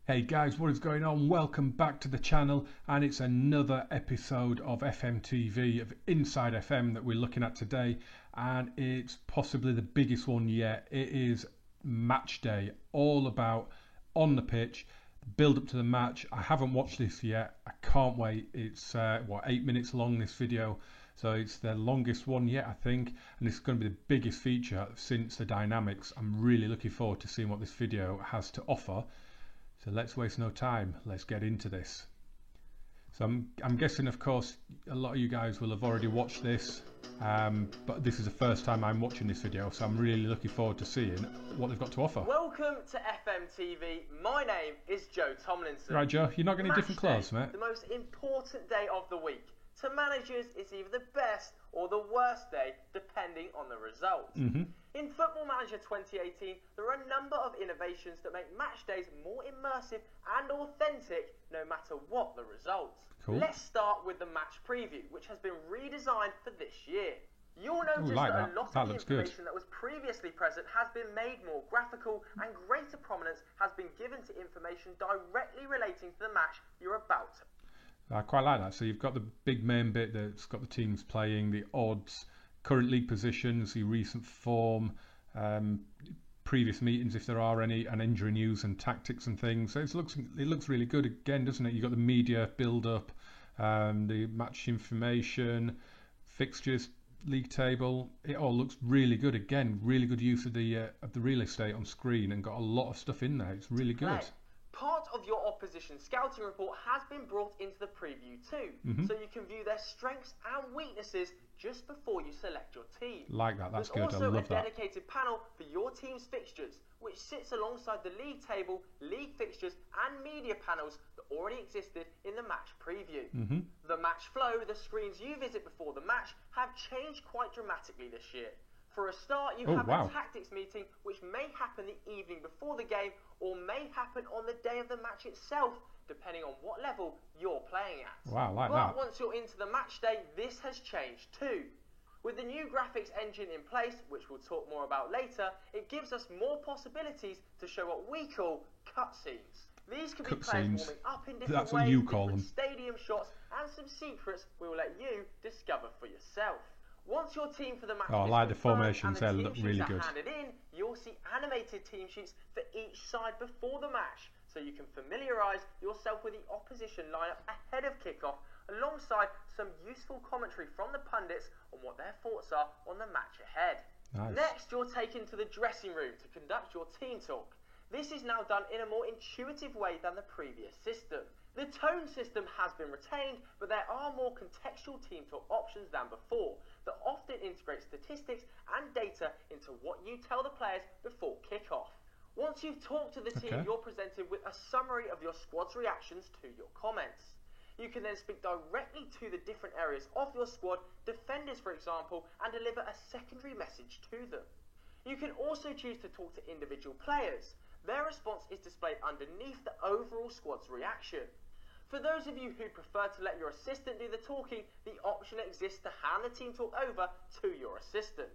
Hey guys, what is going on? Welcome back to the channel, and it's another episode of FMTV, of Inside FM, that we're looking at today, and it's possibly the biggest one yet. It is match day, all about on the pitch, build up to the match. I haven't watched this yet. I can't wait. It's 8 minutes long, this video, so it's the longest one yet, I think, and it's going to be the biggest feature since the Dynamics. I'm really looking forward to seeing what this video has to offer. So let's waste no time. Let's get into this. So I'm guessing, of course, a lot of you guys will have already watched this, but this is the first time I'm watching this video, so I'm really looking forward to seeing what they've got to offer. Welcome to FMTV. My name is Joe Tomlinson. Right, Joe, you're not getting different clothes, mate. The most important day of the week. To managers, it's either the best or the worst day, depending on the result. In Football Manager 2018, there are a number of innovations that make match days more immersive and authentic, no matter what the result. Cool. Let's start with the match preview, which has been redesigned for this year. You'll notice like that a lot that of the looks good. information that was previously present has been made more graphical, and greater prominence has been given to information directly relating to the match you're about to. I quite like that. So you've got the big main bit that's got the teams playing, the odds, current league positions, the recent form, previous meetings if there are any, and injury news and tactics and things. So it looks really good again, doesn't it? You've got the media build up, the match information, fixtures, league table. It all looks really good again. Really good use of the real estate on screen, and got a lot of stuff in there. It's really good. Part of your opposition scouting report has been brought into the preview too, so you can view their strengths and weaknesses just before you select your team. Like that, that's good. There's also I love a that. dedicated panel for your team's fixtures, which sits alongside the league table, league fixtures and media panels that already existed in the match preview. The match flow, the screens you visit before the match, have changed quite dramatically this year. For a start, you have a tactics meeting, which may happen the evening before the game, or may happen on the day of the match itself, depending on what level you're playing at. Wow, like but that. Once you're into the match day, this has changed too. With the new graphics engine in place, which we'll talk more about later, it gives us more possibilities to show what we call cutscenes. These could be players warming up in different ways, different stadium shots, and some secrets we will let you discover for yourself. Once your team for the match I like the formations, they look really good. handed in, you'll see animated team sheets for each side before the match, so you can familiarise yourself with the opposition lineup ahead of kickoff, alongside some useful commentary from the pundits on what their thoughts are on the match ahead. Nice. Next, you're taken to the dressing room to conduct your team talk. This is now done in a more intuitive way than the previous system. The tone system has been retained, but there are more contextual team talk options than before, that often integrate statistics and data into what you tell the players before kickoff. Once you've talked to the team, you're presented with a summary of your squad's reactions to your comments. You can then speak directly to the different areas of your squad, defenders for example, and deliver a secondary message to them. You can also choose to talk to individual players. Their response is displayed underneath the overall squad's reaction. For those of you who prefer to let your assistant do the talking, the option exists to hand the team talk over to your assistant.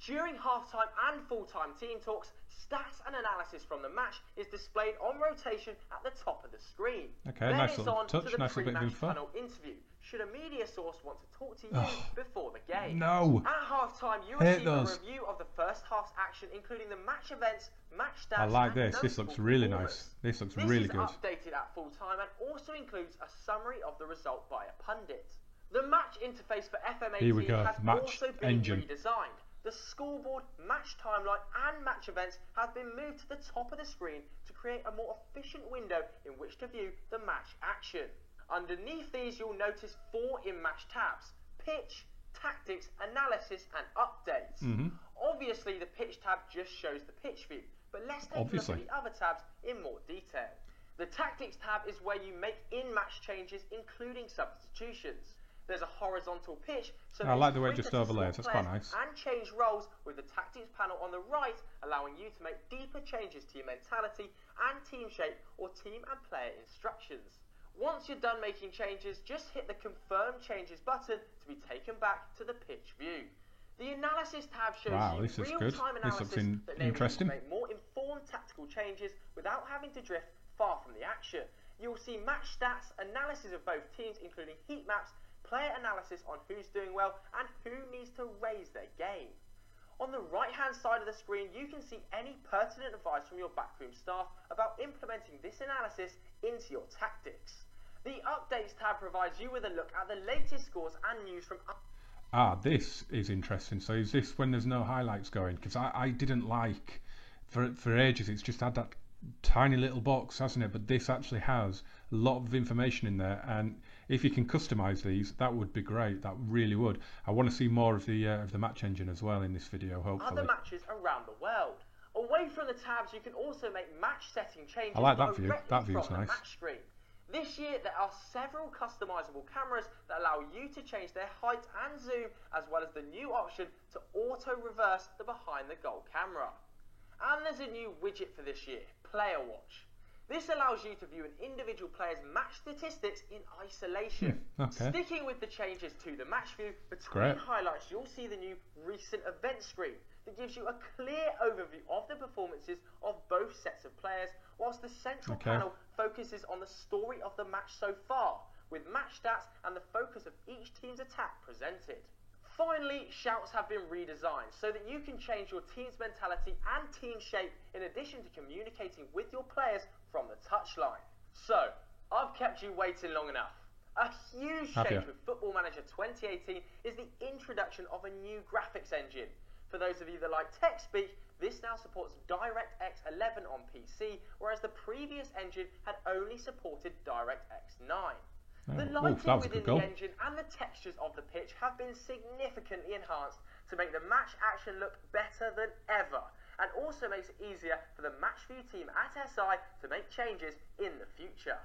During half-time and full-time team talks, stats and analysis from the match is displayed on rotation at the top of the screen. Okay, then nice it's little on touch, to the nice little bit of pre-match info. panel interview, should a media source want to talk to you before the game. No! At half-time, you receive a review of the first half's action, including the match events, match stats, I like and this. This looks really nice. This looks really good. This is updated at full-time and also includes a summary of the result by a pundit. The match interface for FM18 has also been redesigned. The scoreboard, match timeline and match events have been moved to the top of the screen to create a more efficient window in which to view the match action. Underneath these you'll notice 4 in-match tabs: pitch, tactics, analysis and updates. Obviously the pitch tab just shows the pitch view, but let's take a look at the other tabs in more detail. The tactics tab is where you make in-match changes, including substitutions. There's a horizontal pitch, so I like the way it just overlays, that's quite nice. And change roles, with the tactics panel on the right allowing you to make deeper changes to your mentality and team shape or team and player instructions. Once you're done making changes, just hit the confirm changes button to be taken back to the pitch view. The analysis tab shows you real-time analysis that enables you to make more informed tactical changes without having to drift far from the action. You'll see match stats, analysis of both teams including heat maps, player analysis on who's doing well and who needs to raise their game. On the right hand side of the screen you can see any pertinent advice from your backroom staff about implementing this analysis into your tactics. The Updates tab provides you with a look at the latest scores and news from... This is interesting. So is this when there's no highlights going? Because I didn't like, for ages, it's just had that tiny little box, hasn't it? But this actually has a lot of information in there, and if you can customize these, that would be great. That really would. I want to see more of the match engine as well in this video, hopefully. Other matches around the world. Away from the tabs, you can also make match setting changes. I like that view. That view's from nice. The match screen. This year there are several customizable cameras that allow you to change their height and zoom, as well as the new option to auto reverse the behind the goal camera. And there's a new widget for this year, Player Watch. This allows you to view an individual player's match statistics in isolation. Okay. Sticking with the changes to the match view, between highlights you'll see the new recent event screen that gives you a clear overview of the performances of both sets of players, whilst the central panel focuses on the story of the match so far, with match stats and the focus of each team's attack presented. Finally, shouts have been redesigned so that you can change your team's mentality and team shape in addition to communicating with your players from the touchline. So, I've kept you waiting long enough. A huge change with Football Manager 2018 is the introduction of a new graphics engine. For those of you that like tech speak, this now supports DirectX 11 on PC, whereas the previous engine had only supported DirectX 9. The lighting within the engine and the textures of the pitch have been significantly enhanced to make the match action look better than ever, and also makes it easier for the Matchview team at SI to make changes in the future.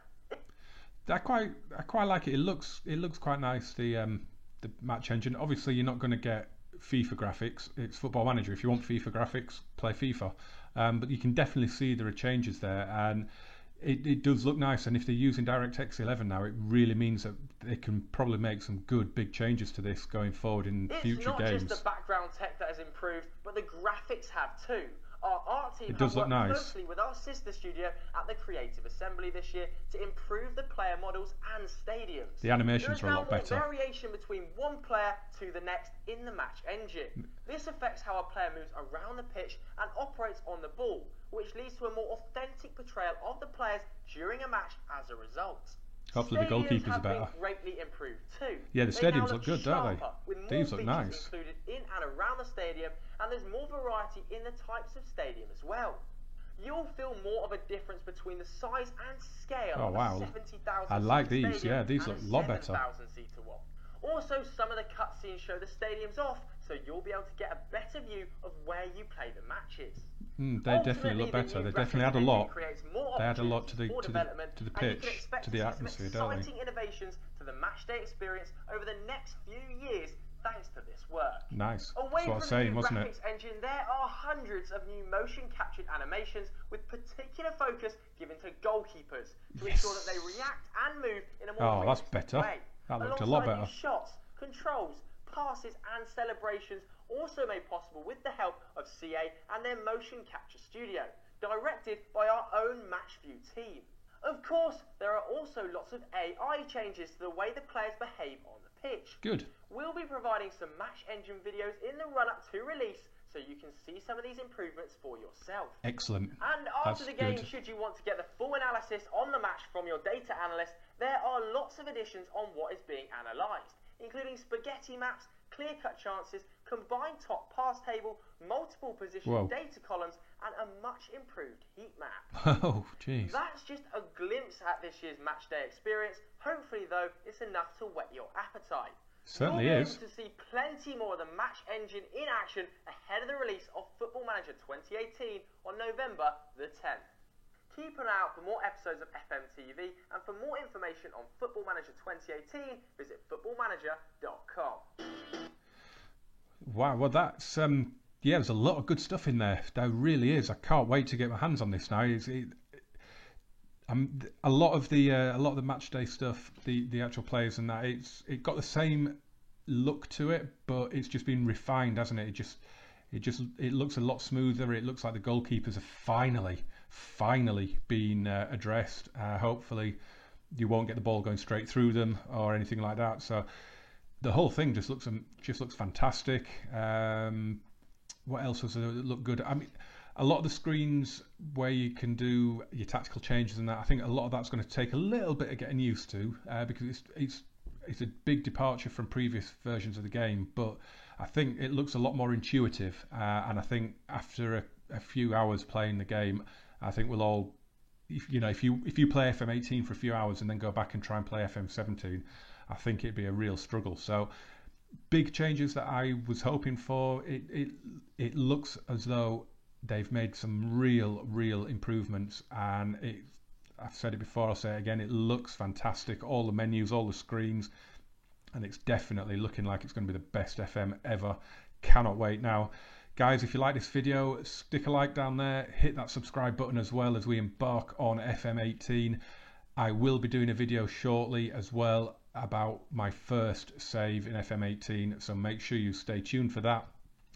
I quite like it. It looks quite nice. The match engine. Obviously, you're not going to get FIFA graphics. It's Football Manager. If you want FIFA graphics, play FIFA. But you can definitely see there are changes there, and it does look nice. And if they're using DirectX 11 now, it really means that they can probably make some good big changes to this going forward in future games. It's not just the background tech that has improved, but the graphics have too. Our art team has worked closely with our sister studio at the Creative Assembly this year to improve the player models and stadiums. The animations are a lot better. There is now more variation between one player to the next in the match engine. This affects how a player moves around the pitch and operates on the ball, which leads to a more authentic portrayal of the players during a match as a result. Hopefully the goalkeepers are better. Greatly improved too. Yeah, the stadiums look good, don't they? These look nice. Included in and around the stadium, and there's more variety in the types of stadium as well. You'll feel more of a difference between the size and scale of a 70,000 I like these, yeah, these look a lot better. Seater one. Also, some of the cutscenes show the stadiums off, so you'll be able to get a better view of where you play the matches. They definitely look better. They definitely add a lot. They add a lot to the pitch, to the atmosphere, don't they? Exciting innovations to the matchday experience over the next few years, thanks to this work. Nice. Away That's what I was saying, wasn't it? Graphics engine, there are hundreds of new motion captured animations with particular focus given to goalkeepers to ensure that they react and move in a more that's better. way. That looked a lot better. New shots, controls, passes and celebrations also made possible with the help of CA and their motion capture studio, directed by our own Matchview team. Of course, there are also lots of AI changes to the way the players behave on the pitch. Good. We'll be providing some match engine videos in the run-up to release, so you can see some of these improvements for yourself. Excellent. And after the game, should you want to get the full analysis on the match from your data analyst, there are lots of additions on what is being analysed, including spaghetti maps, clear-cut chances, combined top pass table, multiple position data columns, and a much improved heat map. Oh, jeez. That's just a glimpse at this year's matchday experience. Hopefully, though, it's enough to whet your appetite. Certainly You'll be is. able to see plenty more of the match engine in action ahead of the release of Football Manager 2018 on November the 10th. Keep an eye out for more episodes of FMTV, and for more information on Football Manager 2018, visit footballmanager.com. Wow, well that's there's a lot of good stuff in there. There really is. I can't wait to get my hands on this now. A lot of the match day stuff, the actual players and that, it got the same look to it, but it's just been refined, hasn't it? It looks a lot smoother. It looks like the goalkeepers are finally been addressed. Hopefully you won't get the ball going straight through them or anything like that. So the whole thing just looks fantastic. What else does it look good? I mean, a lot of the screens where you can do your tactical changes and that, I think a lot of that's going to take a little bit of getting used to, because it's a big departure from previous versions of the game. But I think it looks a lot more intuitive, and I think after a few hours playing the game, I think we'll all, if you play FM18 for a few hours and then go back and try and play FM17, I think it'd be a real struggle. So big changes that I was hoping for. It looks as though they've made some real improvements, and I've said it before, I'll say it again, it looks fantastic. All the menus, all the screens, and it's definitely looking like it's going to be the best FM ever. Cannot wait. Now guys, if you like this video, stick a like down there, hit that subscribe button as well as we embark on FM18. I will be doing a video shortly as well about my first save in FM18, so make sure you stay tuned for that.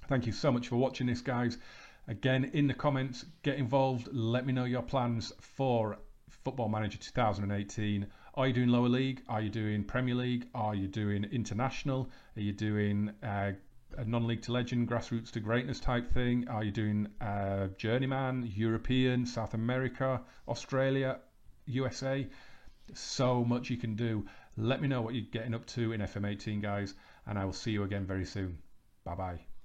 Thank you so much for watching this, guys. Again, in the comments, get involved. Let me know your plans for Football Manager 2018. Are you doing lower league? Are you doing Premier League? Are you doing international? Are you doing a non-league to legend, grassroots to greatness type thing? Are you doing journeyman, European, South America, Australia, USA? So much you can do. Let me know what you're getting up to in FM18, guys, and I will see you again very soon. Bye bye.